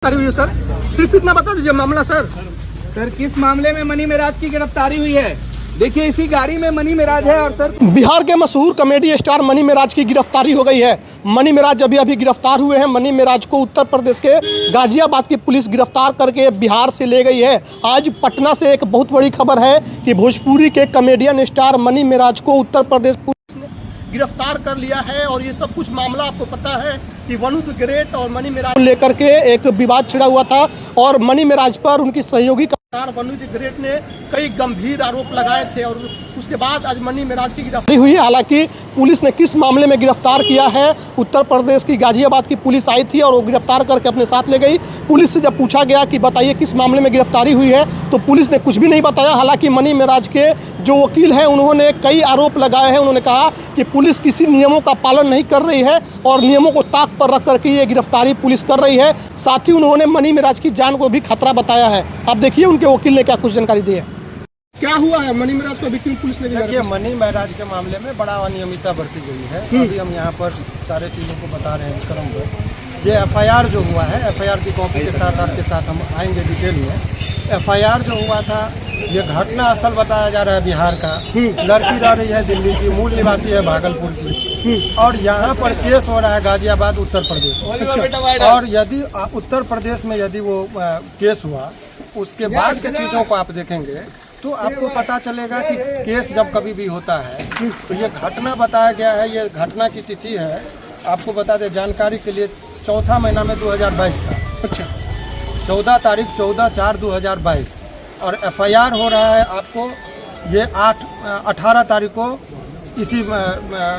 हुई है सर, सिर्फ इतना बता दीजिए मामला सर। सर किस मामले में मनी मेराज की गिरफ्तारी हुई है? देखिए इसी गाड़ी में मनी मेराज है और सर बिहार के मशहूर कॉमेडी स्टार मनी मेराज की गिरफ्तारी हो गई है। मनी मेराज अभी गिरफ्तार हुए हैं। मनी मेराज को उत्तर प्रदेश के गाजियाबाद की पुलिस गिरफ्तार करके बिहार से ले गई है। आज पटना से एक बहुत बड़ी खबर है कि भोजपुरी के कॉमेडियन स्टार मनी मेराज को उत्तर प्रदेश पुलिस ने गिरफ्तार कर लिया है। और ये सब कुछ मामला आपको पता है कि वनु द ग्रेट और मनी मेराज लेकर के एक विवाद छिड़ा हुआ था और मनी मेराज पर उनकी सहयोगी वनु द ग्रेट ने कई गंभीर आरोप लगाए थे और उसके बाद आज मनी मेराज की गिरफ्तारी हुई है। हालांकि पुलिस ने किस मामले में गिरफ्तार किया है, उत्तर प्रदेश की गाजियाबाद की पुलिस आई थी और वो गिरफ्तार करके अपने साथ ले गई। पुलिस से जब पूछा गया कि बताइए किस मामले में गिरफ्तारी हुई है तो पुलिस ने कुछ भी नहीं बताया। हालांकि मनी मेराज के जो वकील हैं उन्होंने कई आरोप लगाए हैं। उन्होंने कहा कि पुलिस किसी नियमों का पालन नहीं कर रही है और नियमों को ताक पर रख करके ये गिरफ्तारी पुलिस कर रही है। साथ ही उन्होंने मनी मेराज की जान को भी खतरा बताया है। अब देखिए उनके वकील ने क्या कुछ जानकारी दी है। क्या हुआ है मनी मेराज को अभी क्यों पुलिस ने देखिए मनी मेराज के मामले में बड़ा अनियमितता बरती गई है। अभी हम यहाँ पर सारे चीज़ों को बता रहे हैं क्रम पर। ये FIR जो हुआ है, FIR की कॉपी के साथ आपके साथ हम आएंगे डिटेल में। FIR जो हुआ था ये घटना स्थल बताया जा रहा है बिहार का। लड़की रह रही है दिल्ली की, मूल निवासी है भागलपुर की और यहाँ पर केस हो रहा है गाजियाबाद उत्तर प्रदेश। और यदि उत्तर प्रदेश में यदि वो केस हुआ उसके बाद की चीज़ों को आप देखेंगे तो आपको पता चलेगा कि केस जब कभी भी होता है तो ये घटना बताया गया है। ये घटना की तिथि है, आपको बता दें जानकारी के लिए, चौथा महीना में 2022 का। अच्छा, 14 तारीख 14/4/2022 और FIR हो रहा है आपको ये 18 तारीख को इसी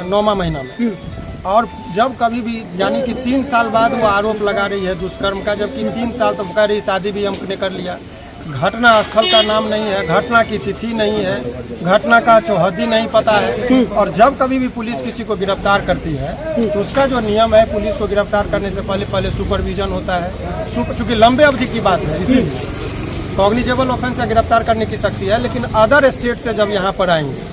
9वां महीना में। और जब कभी भी यानी कि 3 साल बाद वो आरोप लगा रही है दुष्कर्म का, जबकि 3 साल तो कह रही शादी भी हमने कर लिया। घटना स्थल का नाम नहीं है, घटना की तिथि नहीं है, घटना का चौहद्दी नहीं पता है। और जब कभी भी पुलिस किसी को गिरफ्तार करती है तो उसका जो नियम है, पुलिस को गिरफ्तार करने से पहले सुपरविजन होता है। चूंकि लंबे अवधि की बात है इसीलिए कॉग्निजेबल ऑफेंस से गिरफ्तार करने की शक्ति है। लेकिन अदर स्टेट से जब यहाँ पर आएंगे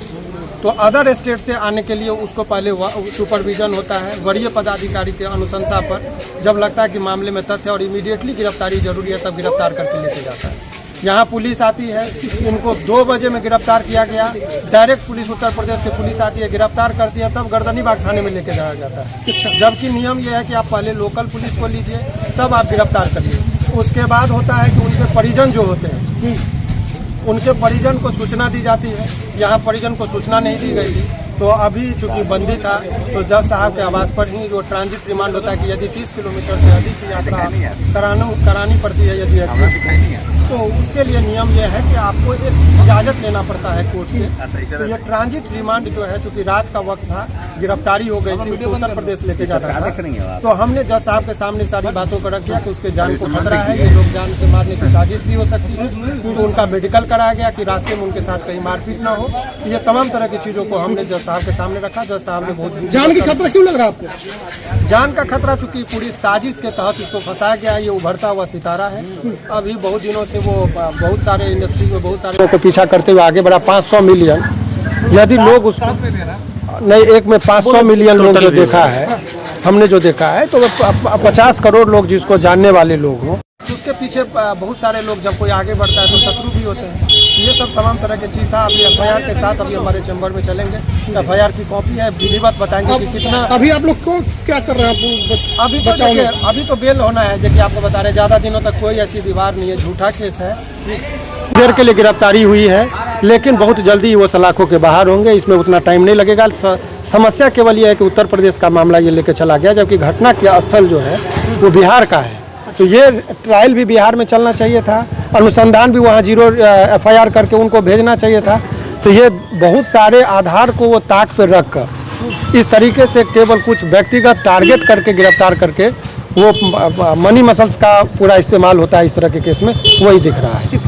तो अदर स्टेट से आने के लिए उसको पहले सुपरविजन होता है वरीय पदाधिकारी के अनुशंसा पर। जब लगता है कि मामले में तथ्य और इमीडिएटली गिरफ्तारी जरूरी है तब गिरफ्तार करके लेके जाता है। यहाँ पुलिस आती है, इनको 2 बजे में गिरफ्तार किया गया। डायरेक्ट पुलिस उत्तर प्रदेश की पुलिस आती है, गिरफ्तार करती है, तब गर्दनीबाग थाने में लेके जाया जाता है। जबकि नियम यह है कि आप पहले लोकल पुलिस को लीजिए तब आप गिरफ्तार करिए। उसके बाद होता है कि उनके परिजन जो होते हैं उनके परिजन को सूचना दी जाती है। यहाँ परिजन को सूचना नहीं दी गई थी तो अभी चूंकि बंदी था तो जज साहब के आवास पर ही जो ट्रांजिट रिमांड होता है कि यदि 30 किलोमीटर से अधिक की यात्रा करानी पड़ती है यदि तो उसके लिए नियम यह है कि आपको एक इजाजत लेना पड़ता है कोर्ट से। तो ये ट्रांजिट रिमांड जो है चूंकि रात का वक्त था, गिरफ्तारी हो गई थी, उसको उत्तर प्रदेश लेके जाना था। तो हमने जज साहब के सामने सारी बातों को रख दिया कि उसके जान को खतरा है, ये लोग जान से मारने की साजिश भी हो सकती है। तो उनका मेडिकल कराया गया कि रास्ते में उनके साथ कहीं मारपीट न हो। तो ये तमाम तरह की चीजों को हमने जज साहब के सामने रखा। जज साहब ने बहुत जान की खतरा क्यों लग रहा है आपको? जान का खतरा चूंकि पूरी साजिश के तहत इसको फंसाया गया है। ये उभरता हुआ सितारा है। अभी बहुत दिनों से वो बहुत सारे इंडस्ट्री में बहुत सारे लोगों को पीछा करते हुए आगे बढ़ा। 500 मिलियन यदि लोग उसको नहीं, एक में 500 मिलियन लोग जो देखा है, हमने जो देखा है तो 50 करोड़ लोग जिसको जानने वाले लोग हों, उसके पीछे बहुत सारे लोग जब कोई आगे बढ़ता है तो शत्रु भी होते हैं। ये सब तमाम तरह की चीज था। अभी FIR के साथ अभी हमारे चैम्बर में चलेंगे। FIR की कॉपी है, विधिवत बताएंगे कि कितना। अभी आप लोग को क्या कर रहे हैं? अभी तो बेल होना है, जैसे आपको बता रहे ज्यादा दिनों तक कोई ऐसी दीवार नहीं है, झूठा केस है। देर के लिए गिरफ्तारी हुई है लेकिन बहुत जल्दी वो सलाखों के बाहर होंगे, इसमें उतना टाइम नहीं लगेगा। समस्या केवल यह है कि उत्तर प्रदेश का मामला ये लेके चला गया, जबकि घटना के स्थल जो है वो बिहार का है। तो ये ट्रायल भी बिहार में चलना चाहिए था, अनुसंधान भी वहाँ 0 FIR करके उनको भेजना चाहिए था। तो ये बहुत सारे आधार को वो ताक पर रख कर इस तरीके से केवल कुछ व्यक्तिगत टारगेट करके गिरफ्तार करके वो मनी मसल्स का पूरा इस्तेमाल होता है इस तरह के केस में, वही दिख रहा है।